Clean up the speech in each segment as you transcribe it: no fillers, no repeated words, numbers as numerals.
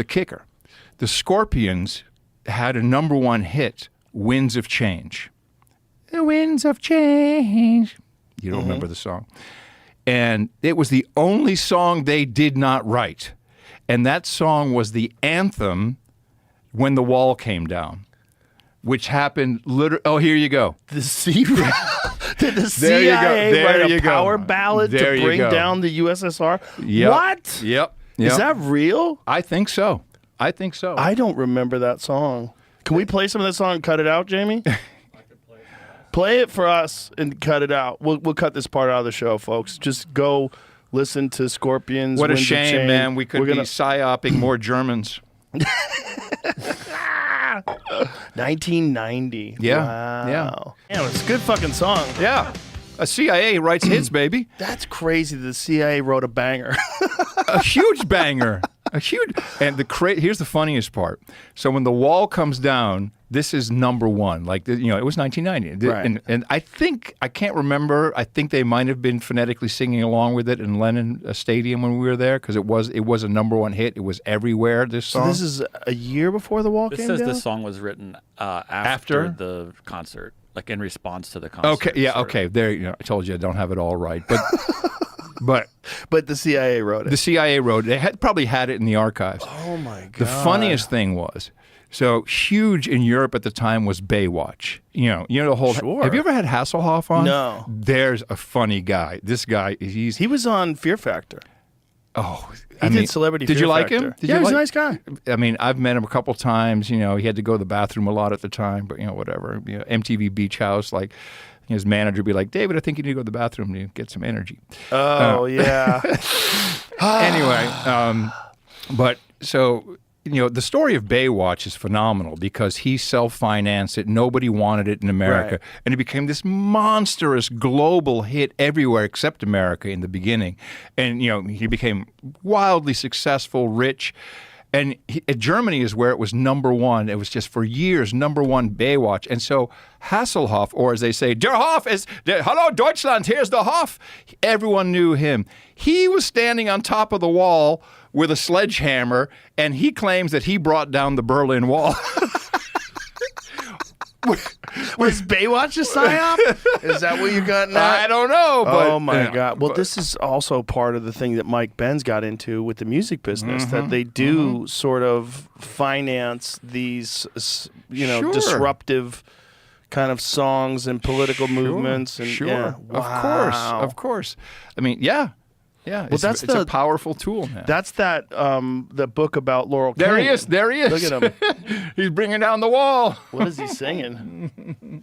the kicker. The Scorpions had a #1 hit, Winds of Change. The winds of change. You don't remember the song. And it was the only song they did not write. And that song was the anthem when the wall came down, which happened literally. Oh, here you go. Did the CIA write a power ballad to bring down the USSR? Yep. What? Yep. Is that real? I think so. I think so. I don't remember that song. Can we play some of that song and cut it out, Jamie? Play it for us and cut it out. We'll cut this part out of the show, folks. Just go listen to Scorpions. What a shame, man. We could be psyoping more Germans. 1990. Yeah. Wow. Yeah. Yeah, it's a good fucking song. Yeah. A CIA writes hits, baby. That's crazy. The CIA wrote a banger. A huge banger. A huge. And here's the funniest part. So when the wall comes down, this is #1. Like, it was 1990. Right. And I can't remember. I think they might have been phonetically singing along with it in Lennon Stadium when we were there, because it was a #1 hit. It was everywhere, this song. So this is a year before the wall came down? This says this song was written after the concert, like in response to the concert. Okay, yeah, okay. There, I told you I don't have it all right. But But the CIA wrote it. The CIA wrote it. They probably had it in the archives. Oh, my God. The funniest thing was, so huge in Europe at the time was Baywatch. You know the whole. Sure. Have you ever had Hasselhoff on? No. There's a funny guy. This guy, he was on Fear Factor. Oh, He did Celebrity Fear Did you like Factor. him? He was a nice guy. I mean, I've met him a couple times. He had to go to the bathroom a lot at the time, but whatever. MTV Beach House, like his manager would be like, David, I think you need to go to the bathroom to get some energy. Oh, yeah. Anyway, but so, the story of Baywatch is phenomenal because he self-financed it. Nobody wanted it in America. Right. And it became this monstrous global hit everywhere except America in the beginning. And, he became wildly successful, rich. And Germany is where it was #1. It was just for years #1 Baywatch. And so Hasselhoff, or as they say, Der Hoff is, hello Deutschland, here's the Hoff. Everyone knew him. He was standing on top of the wall with a sledgehammer, and he claims that he brought down the Berlin Wall. Was Baywatch a psyop? Is that what you got now? I don't know. But, oh, my God. Well, this is also part of the thing that Mike Benz got into with the music business, that they do sort of finance these, Sure. disruptive kind of songs and political movements. And, Sure. Yeah. Wow. Of course. I mean, yeah. Yeah, Well, it's a powerful tool now. That's the book about Laurel There Canyon. he is. There he is. Look at him. He's bringing down the wall. What is he singing?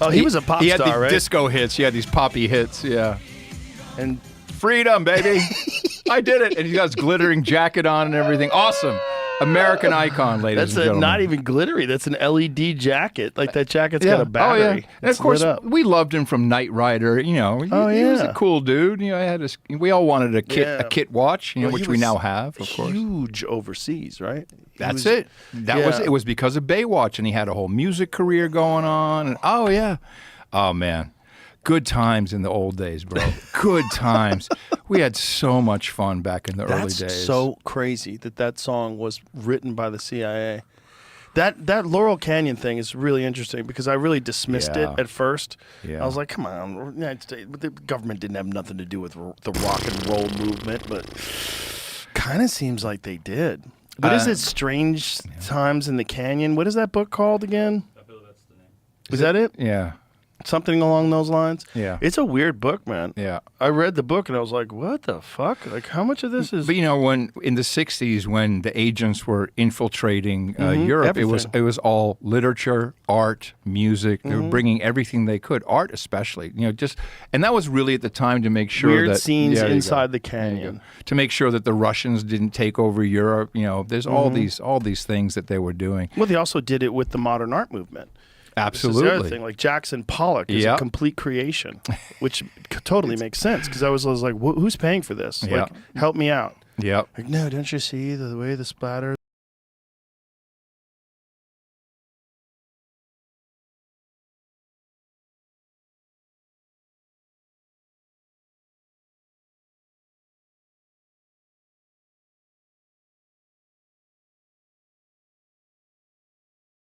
Oh, he was a pop He had star, the right? disco hits. He had these poppy hits. Yeah. And Freedom, baby. I did it. And he got his glittering jacket on and everything. Awesome. American icon, ladies and gentlemen. not even glittery. That's an LED jacket. Like that jacket's got a battery. Oh, yeah. And It's of course, lit up. we loved him from Knight Rider. He was a cool dude. We all wanted a kit watch, Well, he which we was now have, of course. Huge overseas, right? That's it. It was because of Baywatch, and he had a whole music career going on. And oh man, good times in the old days, bro. Good times. We had so much fun back in the early days. That's so crazy that song was written by the CIA. That Laurel Canyon thing is really interesting because I really dismissed it at first. Yeah. I was like, come on, the government didn't have nothing to do with the rock and roll movement, but kind of seems like they did. What is it? Strange Times in the Canyon? What is that book called again? I believe that's the name. Is that it? Yeah. Something along those lines? Yeah. It's a weird book, man. Yeah. I read the book and I was like, what the fuck? Like, how much of this is... But when in the 60s, when the agents were infiltrating Europe, it was all literature, art, music. They were bringing everything they could, art especially. And that was really at the time to make sure Weird that scenes inside the canyon. To make sure that the Russians didn't take over Europe. There's all these things that they were doing. Well, they also did it with the modern art movement. Absolutely. This is the other thing. Like Jackson Pollock is a complete creation, which totally makes sense because I was like, who's paying for this? Like, help me out. Yep. Like, no, don't you see the way the splatter